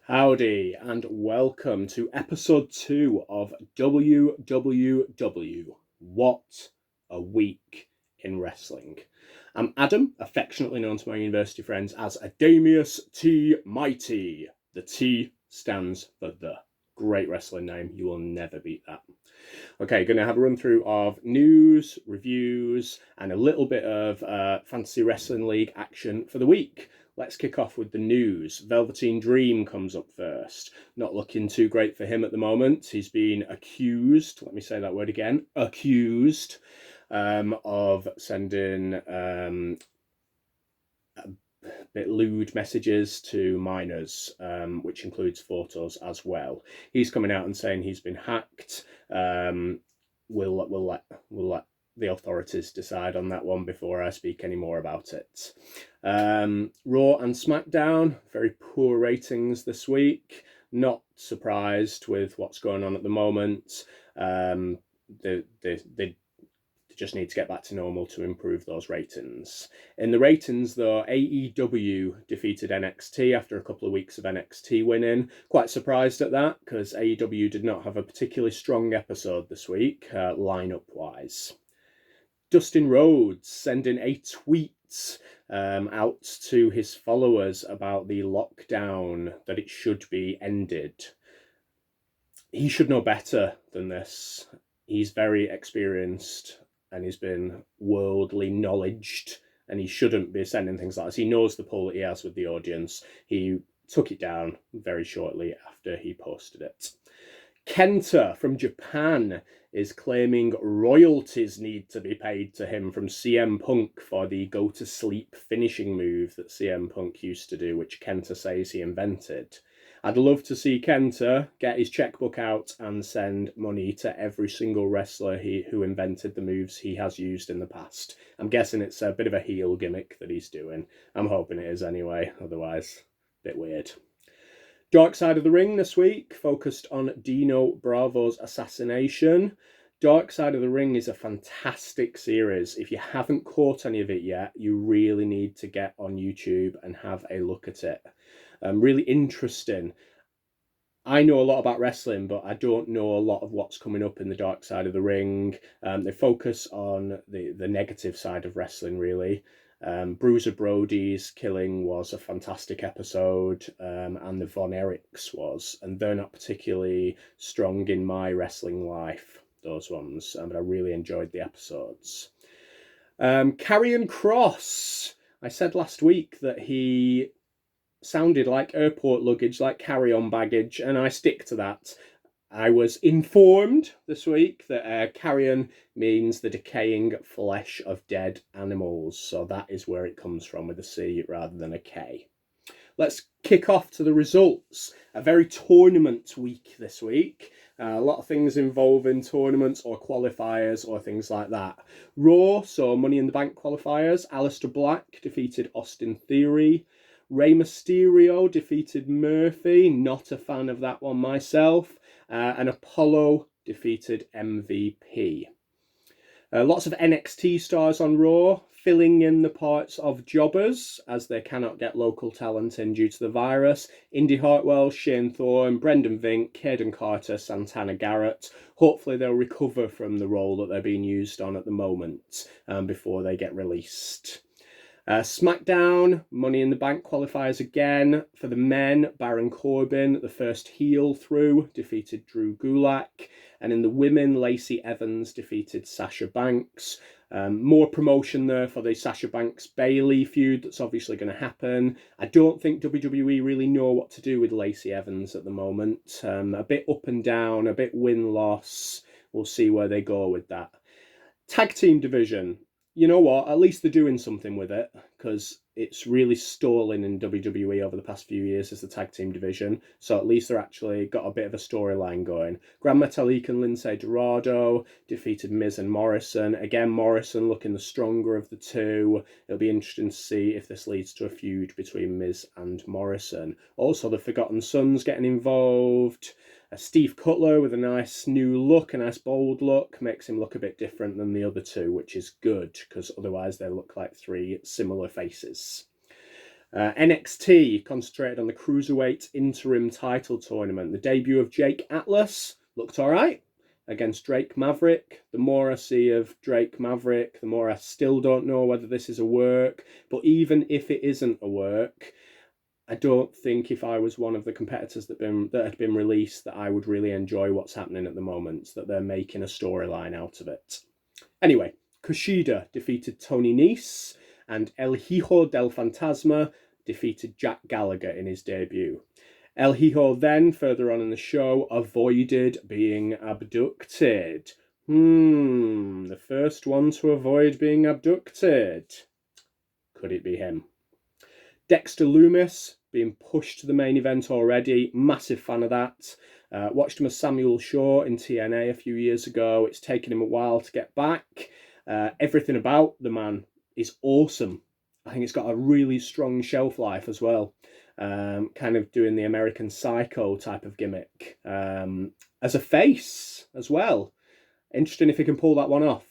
Howdy and welcome to episode 2 of WWW. What a week in wrestling. I'm Adam, affectionately known to my university friends as Adamius T. Mighty. The T stands for the. Great wrestling name, you will never beat that. Okay, going to have a run through of news, reviews, and a little bit of Fantasy Wrestling League action for the week. Let's kick off with the news. Velveteen Dream comes up first. Not looking too great for him at the moment. He's been accused, let me say that word again, accused of sending a bit lewd messages to minors, which includes photos as well. He's coming out and saying he's been hacked. We'll let the authorities decide on that one before I speak any more about it. Raw and SmackDown, very poor ratings this week. Not surprised with what's going on at the moment. They just need to get back to normal to improve those ratings. In the ratings, though, AEW defeated NXT after a couple of weeks of NXT winning. Quite surprised at that, because AEW did not have a particularly strong episode this week, lineup-wise. Dustin Rhodes sending a tweet out to his followers about the lockdown, that it should be ended. He should know better than this. He's very experienced and he's been worldly knowledged, and he shouldn't be sending things like this. He knows the pull that he has with the audience. He took it down very shortly after he posted it. Kenta from Japan is claiming royalties need to be paid to him from CM Punk for the go to sleep finishing move that CM Punk used to do, which Kenta says he invented. I'd love to see Kenta get his checkbook out and send money to every single wrestler who invented the moves he has used in the past. I'm guessing it's a bit of a heel gimmick that he's doing. I'm hoping it is anyway, otherwise, a bit weird. Dark Side of the Ring this week focused on Dino Bravo's assassination. Dark Side of the Ring is a fantastic series. If you haven't caught any of it yet, you really need to get on YouTube and have a look at it. Really interesting. I know a lot about wrestling, but I don't know a lot of what's coming up in the Dark Side of the Ring. They focus on the negative side of wrestling, really. Bruiser Brody's killing was a fantastic episode, and the Von Erichs was, and they're not particularly strong in my wrestling life, those ones, but I really enjoyed the episodes. Karrion Kross. I said last week that he sounded like airport luggage, like carry-on baggage, and I stick to that. I was informed this week that carrion means the decaying flesh of dead animals, so that is where it comes from, with a C rather than a K. Let's kick off to the results. A very tournament week this week. A lot of things involving tournaments or qualifiers or things like that. Raw, so Money in the Bank qualifiers. Aleister Black defeated Austin Theory. Rey Mysterio defeated Murphy. Not a fan of that one myself. And Apollo defeated MVP. Lots of NXT stars on Raw, filling in the parts of jobbers, as they cannot get local talent in due to the virus. Indy Hartwell, Shane Thorne, Brendan Vink, Caden Carter, Santana Garrett. Hopefully they'll recover from the role that they're being used on at the moment before they get released. SmackDown, Money in the Bank qualifiers again. For the men, Baron Corbin, the first heel through, defeated Drew Gulak. And in the women, Lacey Evans defeated Sasha Banks. More promotion there for the Sasha Banks-Bayley feud that's obviously going to happen. I don't think WWE really know what to do with Lacey Evans at the moment. A bit up and down, a bit win-loss. We'll see where they go with that. Tag team division. You know what? At least they're doing something with it, because it's really stalling in WWE over the past few years as the tag team division. So at least they're actually got a bit of a storyline going. Gran Metalik and Lince Dorado defeated Miz and Morrison. Again, Morrison looking the stronger of the two. It'll be interesting to see if this leads to a feud between Miz and Morrison. Also, the Forgotten Sons getting involved. Steve Cutler with a nice new look, a nice bold look, makes him look a bit different than the other two, which is good, because otherwise they look like three similar faces. NXT concentrated on the Cruiserweight interim title tournament. The debut of Jake Atlas looked all right against Drake Maverick. The more I see of Drake Maverick, the more I still don't know whether this is a work. But even if it isn't a work, I don't think if I was one of the competitors that had been released that I would really enjoy what's happening at the moment, that they're making a storyline out of it. Anyway, Kushida defeated Tony Nese, and El Hijo del Fantasma defeated Jack Gallagher in his debut. El Hijo then, further on in the show, avoided being abducted. The first one to avoid being abducted. Could it be him? Dexter Lumis being pushed to the main event already. Massive fan of that. Watched him as Samuel Shaw in TNA a few years ago. It's taken him a while to get back. Everything about the man is awesome. I think it's got a really strong shelf life as well. Kind of doing the American Psycho type of gimmick. As a face as well. Interesting if he can pull that one off.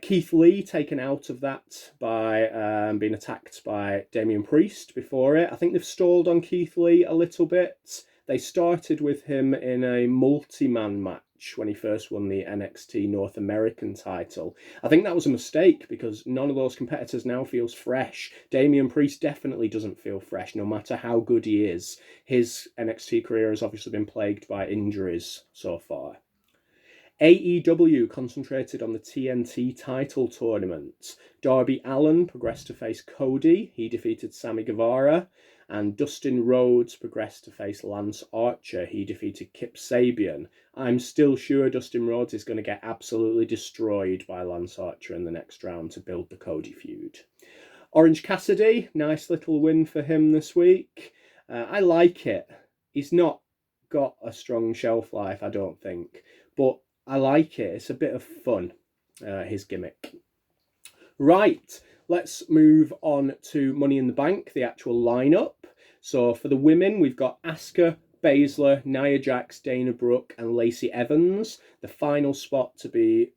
Keith Lee taken out of that by being attacked by Damian Priest before it. I think they've stalled on Keith Lee a little bit. They started with him in a multi-man match when he first won the NXT North American title. I think that was a mistake because none of those competitors now feels fresh. Damian Priest definitely doesn't feel fresh, no matter how good he is. His NXT career has obviously been plagued by injuries so far. AEW concentrated on the TNT title tournament. Darby Allin progressed to face Cody. He defeated Sammy Guevara. And Dustin Rhodes progressed to face Lance Archer. He defeated Kip Sabian. I'm still sure Dustin Rhodes is going to get absolutely destroyed by Lance Archer in the next round to build the Cody feud. Orange Cassidy, nice little win for him this week. I like it. He's not got a strong shelf life, I don't think. But I like it. It's a bit of fun, his gimmick. Right, let's move on to Money in the Bank, the actual lineup. So for the women, we've got Asuka, Baszler, Nia Jax, Dana Brooke, and Lacey Evans. The final spot to be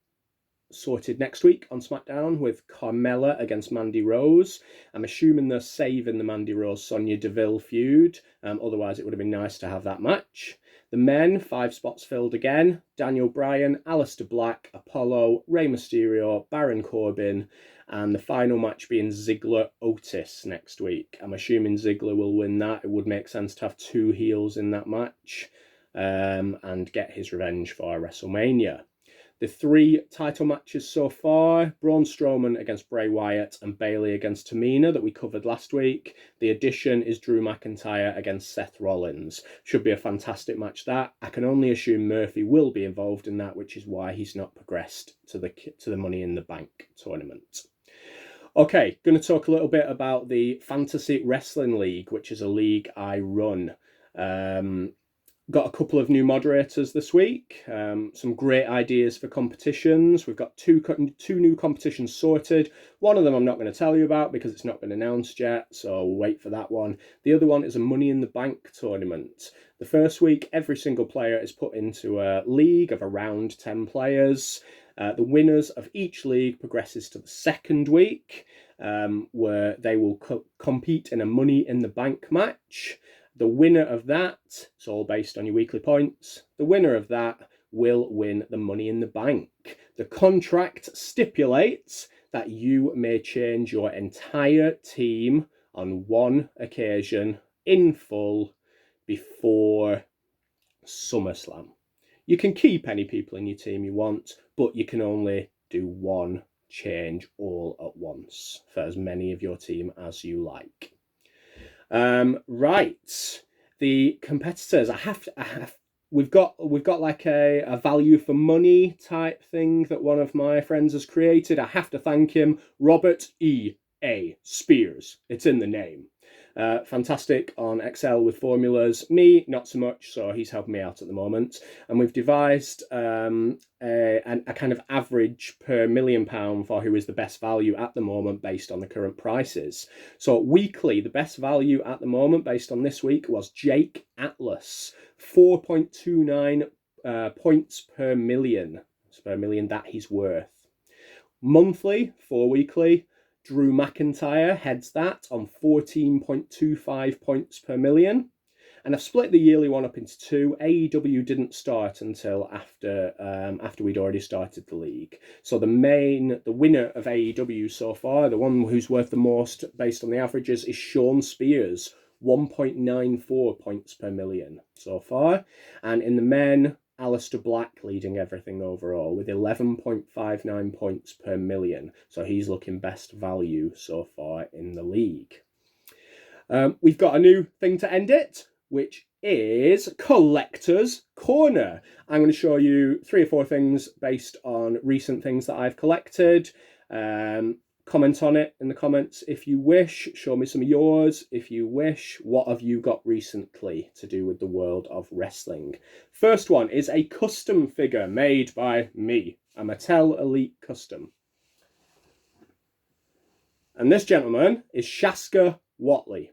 sorted next week on SmackDown with Carmella against Mandy Rose. I'm assuming they're saving the Mandy Rose-Sonya Deville feud. Otherwise, it would have been nice to have that match. The men, 5 spots filled again. Daniel Bryan, Aleister Black, Apollo, Rey Mysterio, Baron Corbin, and the final match being Ziggler-Otis next week. I'm assuming Ziggler will win that. It would make sense to have 2 heels in that match and get his revenge for WrestleMania. The 3 title matches so far, Braun Strowman against Bray Wyatt and Bayley against Tamina that we covered last week. The addition is Drew McIntyre against Seth Rollins. Should be a fantastic match that. I can only assume Murphy will be involved in that, which is why he's not progressed to the Money in the Bank tournament. Okay, going to talk a little bit about the Fantasy Wrestling League, which is a league I run. Got a couple of new moderators this week, some great ideas for competitions. We've got two new competitions sorted. One of them I'm not going to tell you about because it's not been announced yet, so we'll wait for that one. The other one is a Money in the Bank tournament. The first week, every single player is put into a league of around 10 players. The winners of each league progresses to the second week, where they will compete in a Money in the Bank match. The winner of that, it's all based on your weekly points, the winner of that will win the Money in the Bank. The contract stipulates that you may change your entire team on one occasion in full before SummerSlam. You can keep any people in your team you want, but you can only do one change all at once for as many of your team as you like. Right, the competitors. We've got like a value for money type thing that one of my friends has created. I have to thank him, Robert E.A. Spears. It's in the name. Fantastic on Excel with formulas. Me, not so much, so he's helping me out at the moment. And we've devised a kind of average per £1,000,000 for who is the best value at the moment based on the current prices. So weekly, the best value at the moment based on this week was Jake Atlas, 4.29 points per million. That's per million that he's worth. Monthly, 4 weekly, Drew McIntyre heads that on 14.25 points per million. And I've split the yearly one up into two. AEW didn't start until after we'd already started the league. So the winner of AEW so far, the one who's worth the most based on the averages, is Sean Spears, 1.94 points per million so far. And in the men, Aleister Black leading everything overall with 11.59 points per million. So he's looking best value so far in the league. We've got a new thing to end it, which is Collector's Corner. I'm going to show you 3 or 4 things based on recent things that I've collected. Comment on it in the comments if you wish. Show me some of yours if you wish. What have you got recently to do with the world of wrestling? First one is a custom figure made by me, a Mattel Elite Custom. And this gentleman is Shaska Whatley.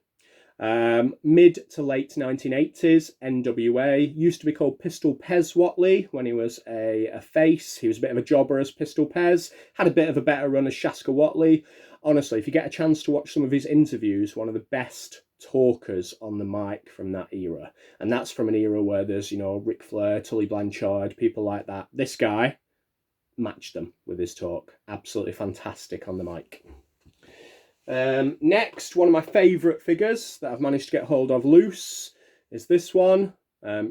Mid to late 1980s, NWA, used to be called Pistol Pez Whatley when he was a face. He was a bit of a jobber as Pistol Pez, had a bit of a better run as Shaska Whatley. Honestly, if you get a chance to watch some of his interviews, one of the best talkers on the mic from that era. And that's from an era where there's, Ric Flair, Tully Blanchard, people like that. This guy matched them with his talk. Absolutely fantastic on the mic. Next, one of my favourite figures that I've managed to get hold of loose is this one.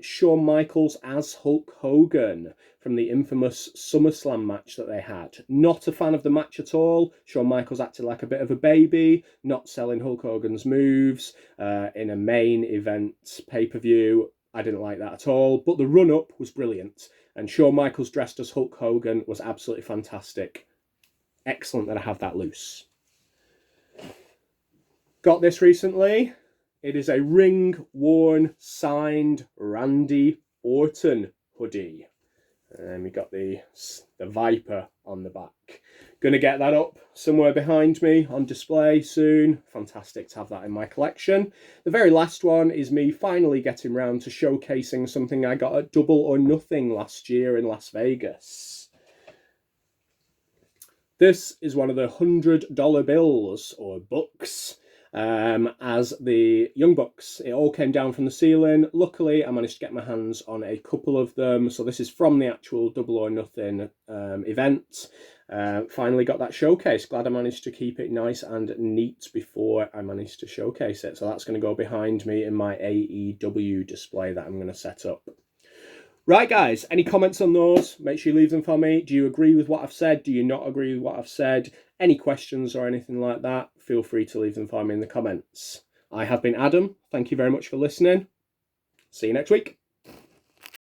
Shawn Michaels as Hulk Hogan from the infamous SummerSlam match that they had. Not a fan of the match at all. Shawn Michaels acted like a bit of a baby, not selling Hulk Hogan's moves in a main event pay-per-view. I didn't like that at all, but the run-up was brilliant. And Shawn Michaels dressed as Hulk Hogan was absolutely fantastic. Excellent that I have that loose. Got this recently. It is a ring-worn, signed Randy Orton hoodie. And we got the Viper on the back. Going to get that up somewhere behind me on display soon. Fantastic to have that in my collection. The very last one is me finally getting round to showcasing something I got at Double or Nothing last year in Las Vegas. This is one of the $100 bills or bucks. As the Young Bucks. It all came down from the ceiling. Luckily, I managed to get my hands on a couple of them. So this is from the actual Double or Nothing event. Finally got that showcase. Glad I managed to keep it nice and neat before I managed to showcase it. So that's going to go behind me in my AEW display that I'm going to set up. Right, guys, any comments on those? Make sure you leave them for me. Do you agree with what I've said? Do you not agree with what I've said? Any questions or anything like that? Feel free to leave them for me in the comments. I have been Adam. Thank you very much for listening. See you next week.